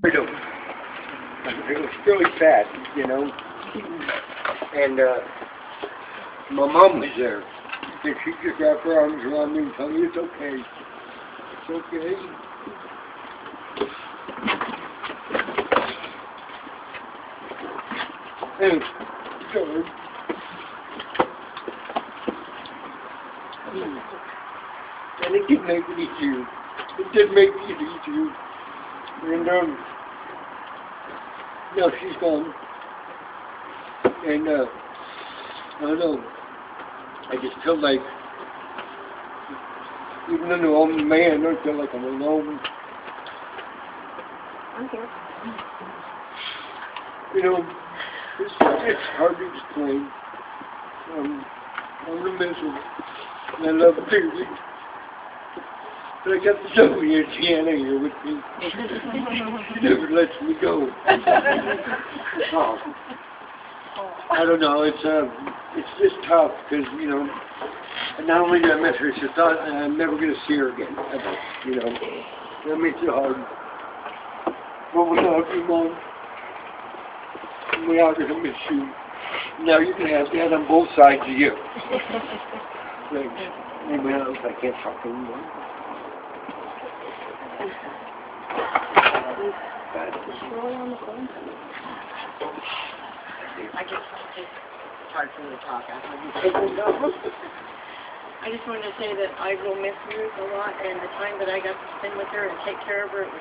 I don't. It was really sad, you know. And my mom was there. And she just wrapped her arms around me and told me it's okay. It's okay. And so, and it did make it easier. It did make it easier. And now she's gone. And I don't know. I just feel like, even though I'm a man, I feel like I'm alone. I'm here. You know, it's hard to explain. I'm gonna miss her. And I love her dearly. But I got the Zoe and Sienna here with me. She never lets me go. Oh. I don't know. It's just tough because, you know, not only do I miss her, it's just I'm never going to see her again. Ever, you know, that makes it hard. But we love you, Mom. And we are going to miss you. Now you can have that on both sides of you. Thanks. Anybody else? I can't talk anymore. I just it's hard for me to talk after you I just wanted to say that I will miss Ruth a lot, and the time that I got to spend with her and take care of her, it was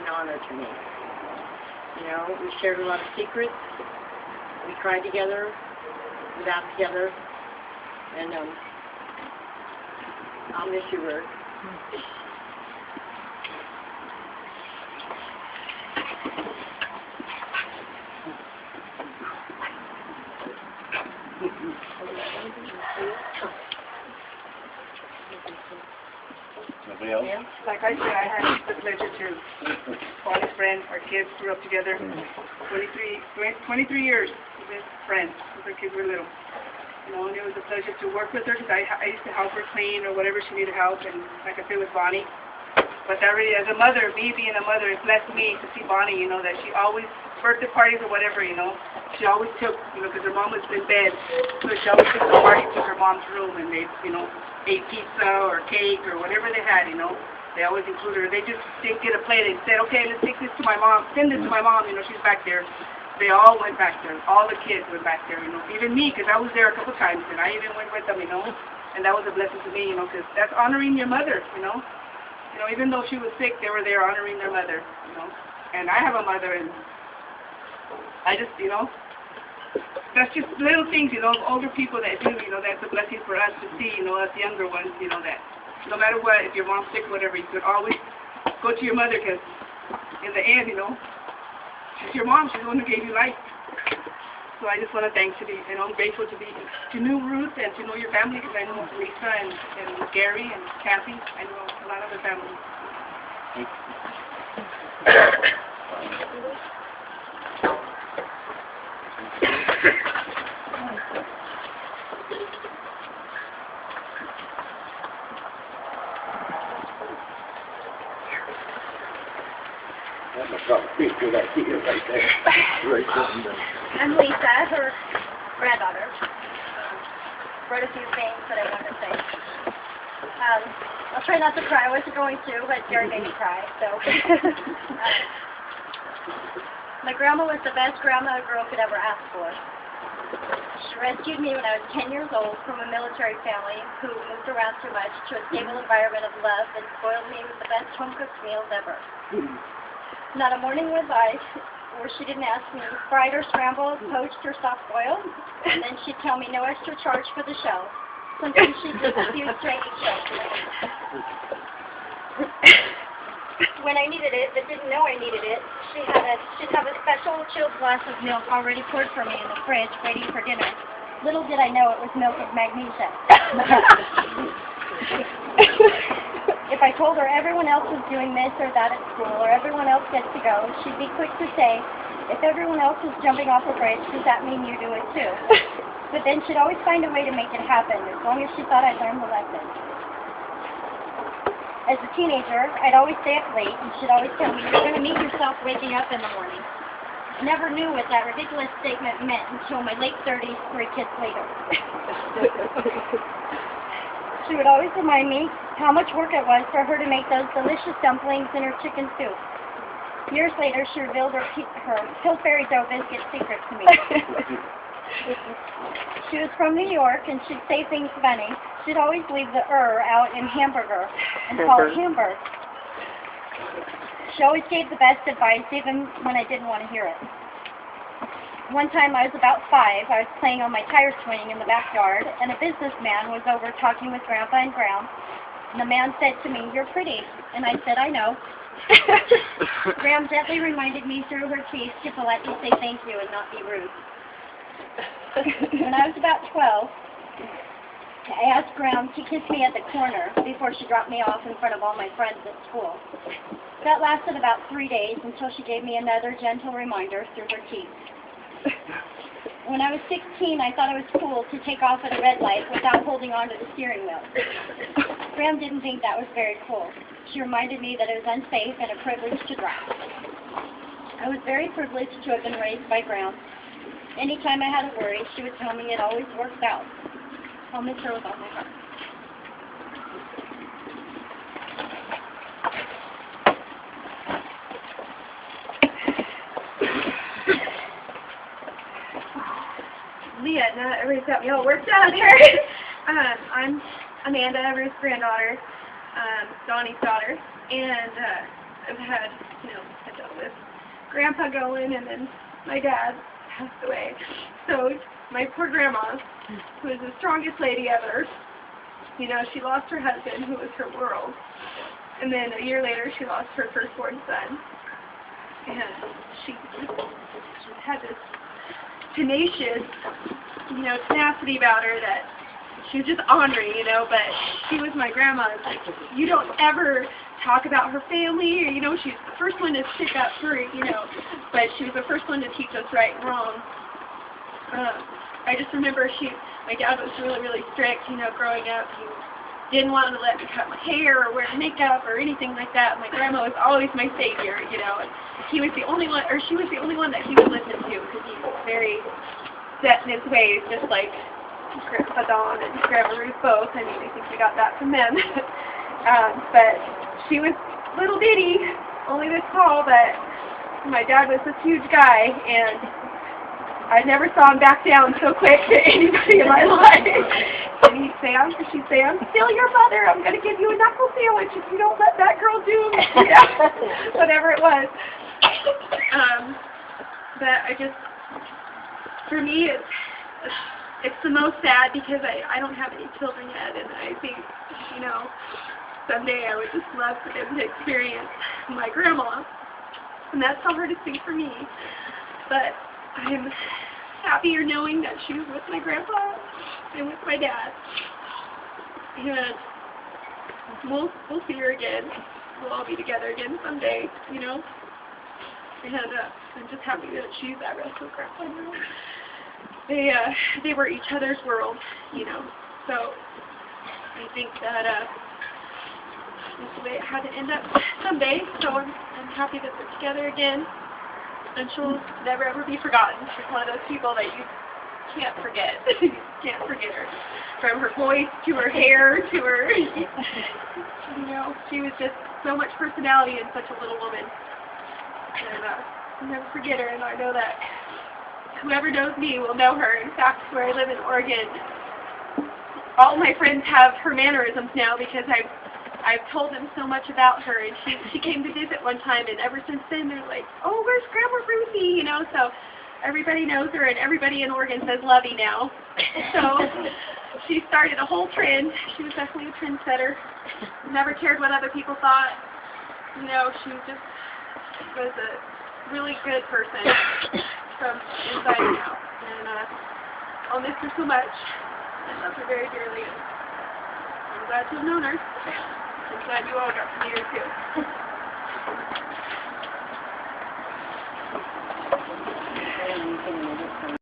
an honor to me. You know, we shared a lot of secrets. We cried together. We laughed together. And I'll miss you, Ruth. Nobody else? Yeah. Like I said, I had the pleasure to Bonnie's friend. Our kids grew up together 23 years. We've been friends since our kids were little. You know, and it was a pleasure to work with her because I used to help her clean or whatever she needed help, and like I said with Bonnie. But that really, as a mother, me being a mother, it blessed me to see Bonnie, you know, that she always, birthday parties or whatever, you know, she always took, you know, because her mom was in bed, so she always took the party to her mom's room, and they, you know, ate pizza or cake or whatever they had, you know. They always included her. They just didn't get a plate and said, okay, let's take this to my mom, send this to my mom, you know, she's back there. They all went back there. All the kids went back there, you know, even me, because I was there a couple times, and I even went with them, you know, and that was a blessing to me, you know, because that's honoring your mother, you know. You know, even though she was sick, they were there honoring their mother, you know. And I have a mother, and I just, you know, that's just little things, you know, older people that do, you know, that's a blessing for us to see, you know, us younger ones, you know, that no matter what, if your mom's sick, whatever, you could always go to your mother, because in the end, you know, she's your mom, she's the one who gave you life. So I just want to thank you, and I'm grateful to know Ruth and to know your family, because I know Lisa and Gary and Kathy. I know a lot of the family. That must be a good idea right there. Right there. I'm Lisa, her granddaughter. Wrote a few things that I wanted to say. I'll try not to cry. I wasn't going to, but Gary made me cry. So, my grandma was the best grandma a girl could ever ask for. She rescued me when I was 10 years old from a military family who moved around too much to a stable environment of love and spoiled me with the best home-cooked meals ever. Not a morning went by where she didn't ask me fried or scrambled, poached or soft-boiled, and then she'd tell me no extra charge for the shell. Sometimes she'd just refuse to eat shells. When I needed it, but didn't know I needed it, she'd have a special chilled glass of milk already poured for me in the fridge, waiting for dinner. Little did I know it was milk of magnesia. If I told her everyone else was doing this or that at school, or everyone else gets to go, she'd be quick to say, if everyone else is jumping off a bridge, does that mean you do it too? But then she'd always find a way to make it happen, as long as she thought I'd learned the lesson. As a teenager, I'd always stay up late, and she'd always tell me, "You're going to meet yourself waking up in the morning." I never knew what that ridiculous statement meant until my late 30s, 3 kids later. She would always remind me how much work it was for her to make those delicious dumplings in her chicken soup. Years later, she revealed her Pillsbury dough biscuit secret to me. She was from New York, and she'd say things funny. She'd always leave the out in hamburger and call it Hamburg. She always gave the best advice, even when I didn't want to hear it. One time I was about 5, I was playing on my tire swing in the backyard, and a businessman was over talking with Grandpa and Gram. And the man said to me, "You're pretty." And I said, "I know." Gram gently reminded me through her teeth to politely say thank you and not be rude. When I was about 12, I asked Gram to kiss me at the corner before she dropped me off in front of all my friends at school. That lasted about 3 days until she gave me another gentle reminder through her teeth. When I was 16, I thought it was cool to take off at a red light without holding on to the steering wheel. Gram didn't think that was very cool. She reminded me that it was unsafe and a privilege to drive. I was very privileged to have been raised by Gram. Anytime I had a worry, she would tell me it always works out. I'll miss her with all my heart. Leah, now everybody's got me all worked out here. I'm Amanda, Ruth's granddaughter, Donnie's daughter, and I've had, I dealt with Grandpa going, and then my dad passed away. So my poor grandma, who was the strongest lady ever, she lost her husband, who was her world, and then a year later she lost her firstborn son, and she had this tenacious, tenacity about her that she was just ornery, but she was my grandma. Like, you don't ever talk about her family, or, she's the first one to stick up for, but she was the first one to teach us right and wrong. I just remember my dad was really, really strict, growing up. He didn't want to let me cut my hair or wear makeup or anything like that. My grandma was always my savior, and he was the only one, or she was the only one that he would listen to, because he was very set in his ways, just like Grandpa Don and Grandma Ruth both. I think we got that from them. But she was little bitty, only this tall, but my dad was this huge guy, and I never saw him back down so quick to anybody in my life. And she'd say, "I'm still your mother. I'm going to give you a knuckle sandwich if you don't let that girl do whatever it was." But for me, it's the most sad because I don't have any children yet, and I think, someday I would just love for them to experience my grandma, and that's so hard to see for me. But I'm happier knowing that she was with my grandpa and with my dad, and we'll see her again. We'll all be together again someday, and I'm just happy that she's at rest with grandpa now. They were each other's world, so I think that that's the way it had to end up someday. So I'm happy that they're together again, and she'll never ever be forgotten. She's one of those people that you can't forget. You can't forget her, from her voice to her hair to her, she was just so much personality in such a little woman, and I'll never forget her. And I know that whoever knows me will know her. In fact, where I live in Oregon, all my friends have her mannerisms now because I've told them so much about her, and she came to visit one time, and ever since then they're like, "Oh, where's Grandma Ruthie?" So everybody knows her, and everybody in Oregon says Lovey now. So she started a whole trend. She was definitely a trendsetter. Never cared what other people thought. She was a really good person from inside and out. And I'll miss her so much. I love her very dearly. I'm glad to have known her. I'm glad you all got to meet her too.